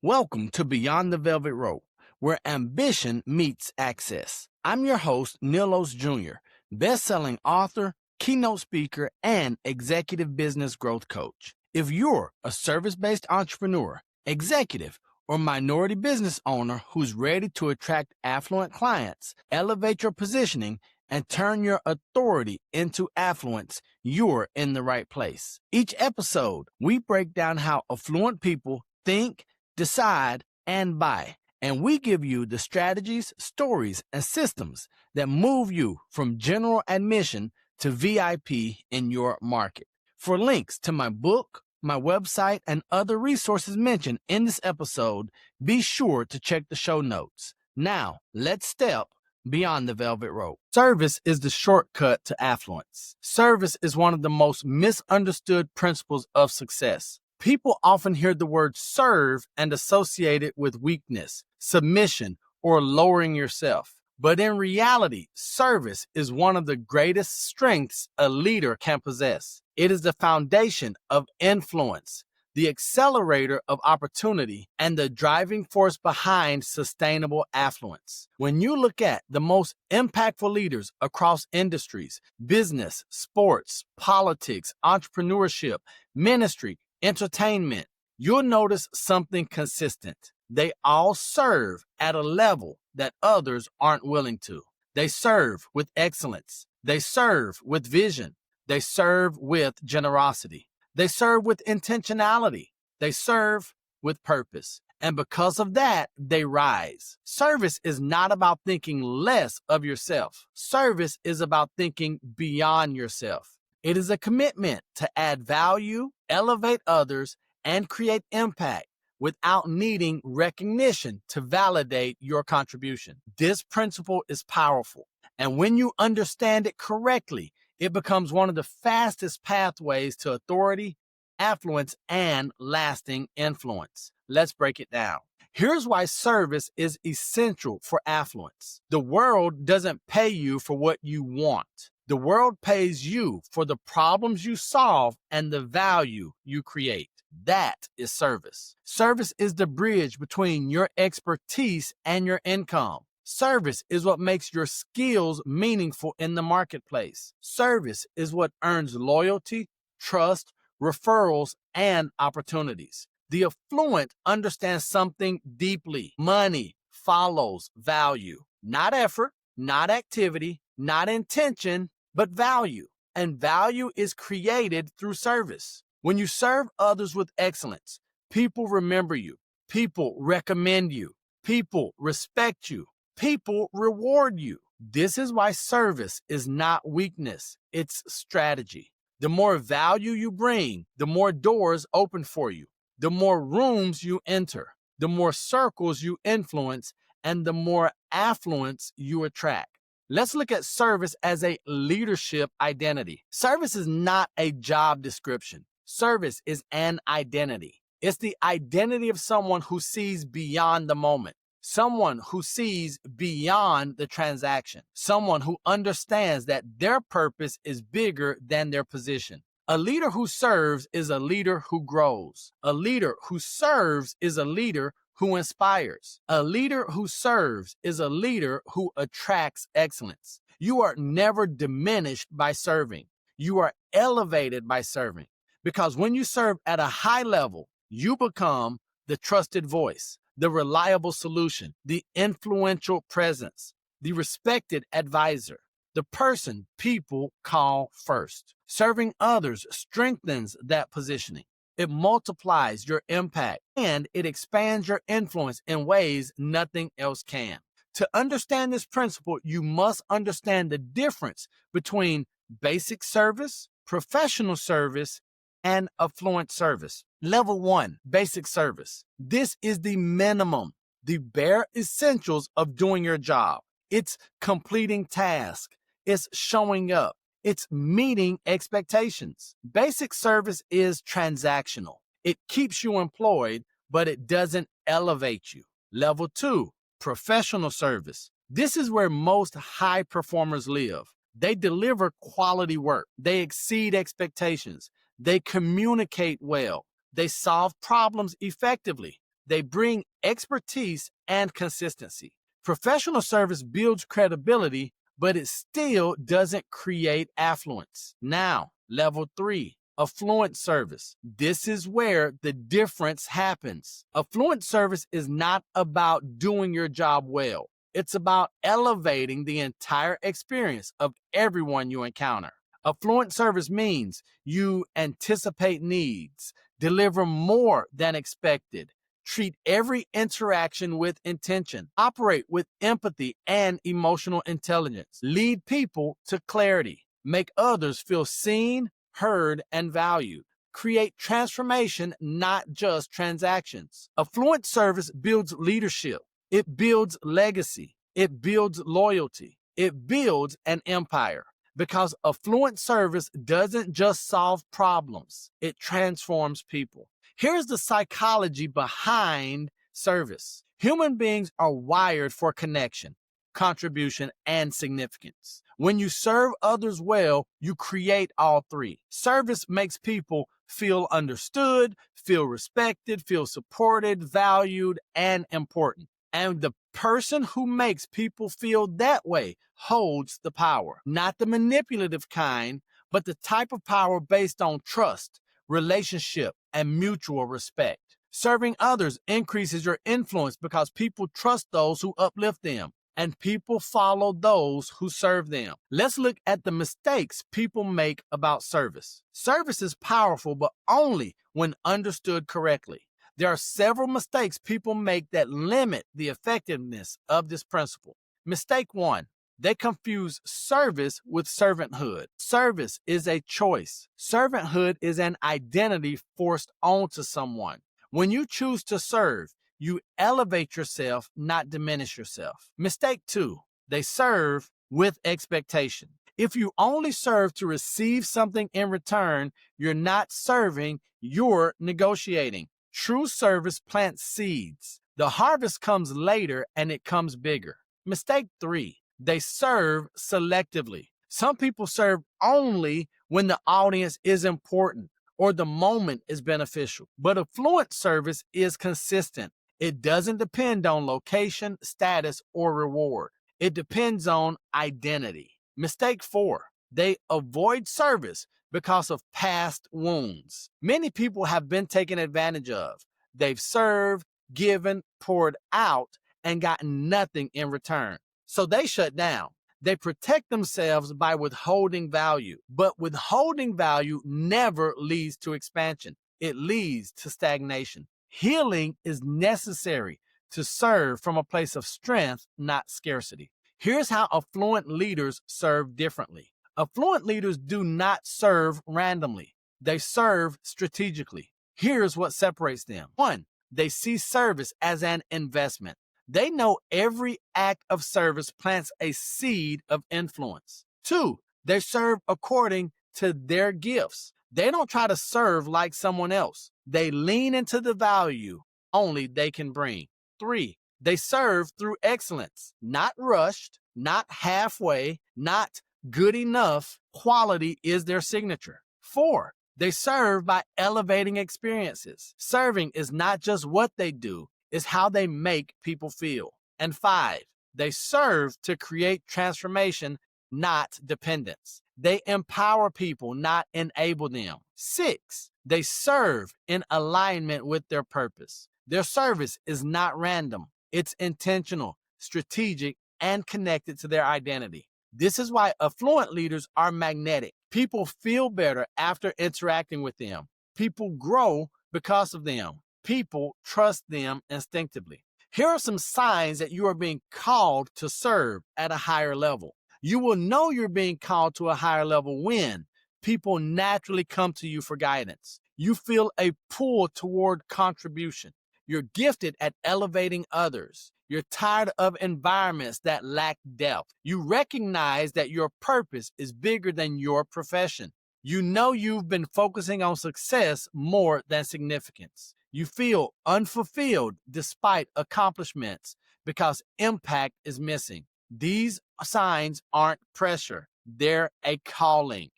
Welcome to Beyond the Velvet Rope, where ambition meets access. I'm your host, Nilos Jr., best-selling author, keynote speaker, and executive business growth coach. If you're a service-based entrepreneur, executive, or minority business owner who's ready to attract affluent clients, elevate your positioning, and turn your authority into affluence, you're in the right place. Each episode, we break down how affluent people think, decide, and buy. And we give you the strategies, stories, and systems that move you from general admission to VIP in your market. For links to my book, my website, and other resources mentioned in this episode, be sure to check the show notes. Now, let's step beyond the velvet rope. Service is the shortcut to affluence. Service is one of the most misunderstood principles of success. People often hear the word serve and associate it with weakness, submission, or lowering yourself. But in reality, service is one of the greatest strengths a leader can possess. It is the foundation of influence, the accelerator of opportunity, and the driving force behind sustainable affluence. When you look at the most impactful leaders across industries, business, sports, politics, entrepreneurship, ministry, entertainment, you'll notice something consistent. They all serve at a level that others aren't willing to. They serve with excellence. They serve with vision. They serve with generosity. They serve with intentionality. They serve with purpose. And because of that, they rise. Service is not about thinking less of yourself. Service is about thinking beyond yourself. It is a commitment to add value, elevate others, and create impact without needing recognition to validate your contribution. This principle is powerful, and when you understand it correctly, it becomes one of the fastest pathways to authority, affluence, and lasting influence. Let's break it down. Here's why service is essential for affluence. The world doesn't pay you for what you want. The world pays you for the problems you solve and the value you create. That is service. Service is the bridge between your expertise and your income. Service is what makes your skills meaningful in the marketplace. Service is what earns loyalty, trust, referrals, and opportunities. The affluent understands something deeply. Money follows value, not effort, not activity, not intention, but value. And value is created through service. When you serve others with excellence, people remember you, people recommend you, people respect you, people reward you. This is why service is not weakness, it's strategy. The more value you bring, the more doors open for you, the more rooms you enter, the more circles you influence, and the more affluence you attract. Let's look at service as a leadership identity. Service is not a job description. Service is an identity. It's the identity of someone who sees beyond the moment, someone who sees beyond the transaction, someone who understands that their purpose is bigger than their position. A leader who serves is a leader who grows. A leader who serves is a leader who inspires. A leader who serves is a leader who attracts excellence. You are never diminished by serving. You are elevated by serving. Because when you serve at a high level, you become the trusted voice, the reliable solution, the influential presence, the respected advisor, the person people call first. Serving others strengthens that positioning. It multiplies your impact and it expands your influence in ways nothing else can. To understand this principle, you must understand the difference between basic service, professional service, and affluent service. Level 1, basic service. This is the minimum, the bare essentials of doing your job. It's completing tasks. It's showing up. It's meeting expectations. Basic service is transactional. It keeps you employed, but it doesn't elevate you. Level 2, professional service. This is where most high performers live. They deliver quality work. They exceed expectations. They communicate well. They solve problems effectively. They bring expertise and consistency. Professional service builds credibility, but it still doesn't create affluence. Now, level 3, affluent service. This is where the difference happens. Affluent service is not about doing your job well. It's about elevating the entire experience of everyone you encounter. Affluent service means you anticipate needs, deliver more than expected, treat every interaction with intention, operate with empathy and emotional intelligence, lead people to clarity, make others feel seen, heard, and valued, create transformation, not just transactions. Affluent service builds leadership. It builds legacy. It builds loyalty. It builds an empire. Because affluent service doesn't just solve problems, it transforms people. Here's the psychology behind service. Human beings are wired for connection, contribution, and significance. When you serve others well, you create all three. Service makes people feel understood, feel respected, feel supported, valued, and important. And the person who makes people feel that way holds the power. Not the manipulative kind, but the type of power based on trust, relationship, and mutual respect. Serving others increases your influence because people trust those who uplift them, and people follow those who serve them. Let's look at the mistakes people make about service. Service is powerful, but only when understood correctly. There are several mistakes people make that limit the effectiveness of this principle. Mistake 1. They confuse service with servanthood. Service is a choice. Servanthood is an identity forced onto someone. When you choose to serve, you elevate yourself, not diminish yourself. Mistake 2. They serve with expectation. If you only serve to receive something in return, you're not serving, you're negotiating. True service plants seeds. The harvest comes later and it comes bigger. Mistake 3. They serve selectively. Some people serve only when the audience is important or the moment is beneficial. But affluent service is consistent. It doesn't depend on location, status, or reward. It depends on identity. Mistake 4. They avoid service because of past wounds. Many people have been taken advantage of. They've served, given, poured out, and gotten nothing in return. So they shut down. They protect themselves by withholding value. But withholding value never leads to expansion. It leads to stagnation. Healing is necessary to serve from a place of strength, not scarcity. Here's how affluent leaders serve differently. Affluent leaders do not serve randomly. They serve strategically. Here's what separates them. 1, they see service as an investment. They know every act of service plants a seed of influence. 2, they serve according to their gifts. They don't try to serve like someone else. They lean into the value only they can bring. 3, they serve through excellence, not rushed, not halfway, not good enough. Quality is their signature. 4, they serve by elevating experiences. Serving is not just what they do, it's how they make people feel. And 5, they serve to create transformation, not dependence. They empower people, not enable them. 6, they serve in alignment with their purpose. Their service is not random. It's intentional, strategic, and connected to their identity. This is why affluent leaders are magnetic. People feel better after interacting with them. People grow because of them. People trust them instinctively. Here are some signs that you are being called to serve at a higher level. You will know you're being called to a higher level when people naturally come to you for guidance. You feel a pull toward contribution. You're gifted at elevating others. You're tired of environments that lack depth. You recognize that your purpose is bigger than your profession. You know you've been focusing on success more than significance. You feel unfulfilled despite accomplishments because impact is missing. These signs aren't pressure. They're a calling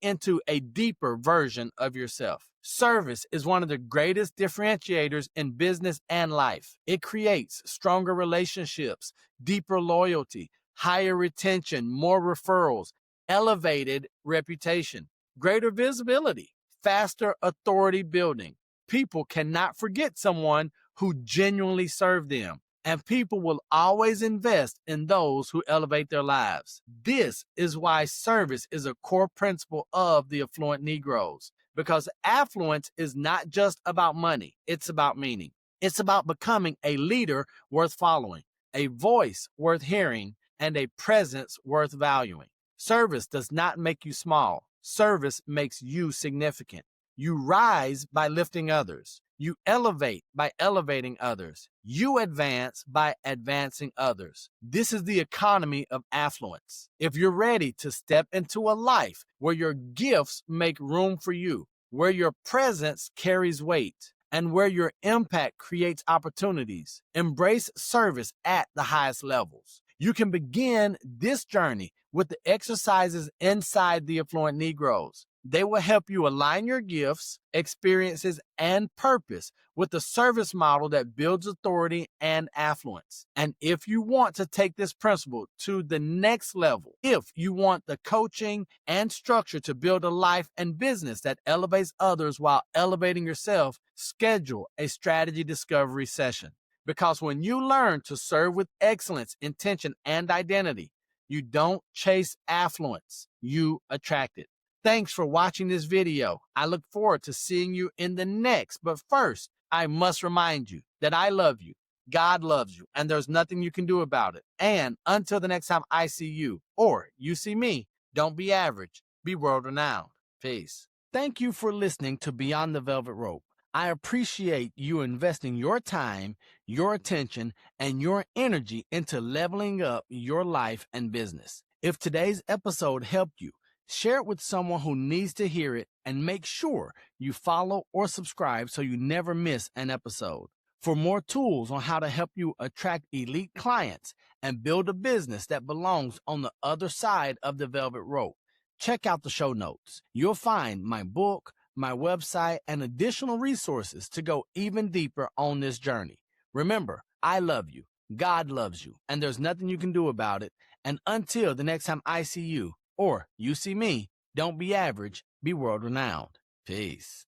into a deeper version of yourself. Service is one of the greatest differentiators in business and life. It creates stronger relationships, deeper loyalty, higher retention, more referrals, elevated reputation, greater visibility, faster authority building. People cannot forget someone who genuinely served them, and people will always invest in those who elevate their lives. This is why service is a core principle of the affluent Negroes, because affluence is not just about money, it's about meaning. It's about becoming a leader worth following, a voice worth hearing, and a presence worth valuing. Service does not make you small. Service makes you significant. You rise by lifting others. You elevate by elevating others. You advance by advancing others. This is the economy of affluence. If you're ready to step into a life where your gifts make room for you, where your presence carries weight, and where your impact creates opportunities, embrace service at the highest levels. You can begin this journey with the exercises inside the Affluent Negroes. They will help you align your gifts, experiences, and purpose with the service model that builds authority and affluence. And if you want to take this principle to the next level, if you want the coaching and structure to build a life and business that elevates others while elevating yourself, schedule a strategy discovery session. Because when you learn to serve with excellence, intention, and identity, you don't chase affluence, you attract it. Thanks for watching this video. I look forward to seeing you in the next. But first, I must remind you that I love you, God loves you, and there's nothing you can do about it. And until the next time I see you, or you see me, don't be average, be world-renowned. Peace. Thank you for listening to Beyond the Velvet Rope. I appreciate you investing your time, your attention, and your energy into leveling up your life and business. If today's episode helped you, share it with someone who needs to hear it, and make sure you follow or subscribe so you never miss an episode. For more tools on how to help you attract elite clients and build a business that belongs on the other side of the velvet rope, check out the show notes. You'll find my book, my website, and additional resources to go even deeper on this journey. Remember, I love you, God loves you, and there's nothing you can do about it. And until the next time I see you, or you see me, don't be average, be world-renowned. Peace.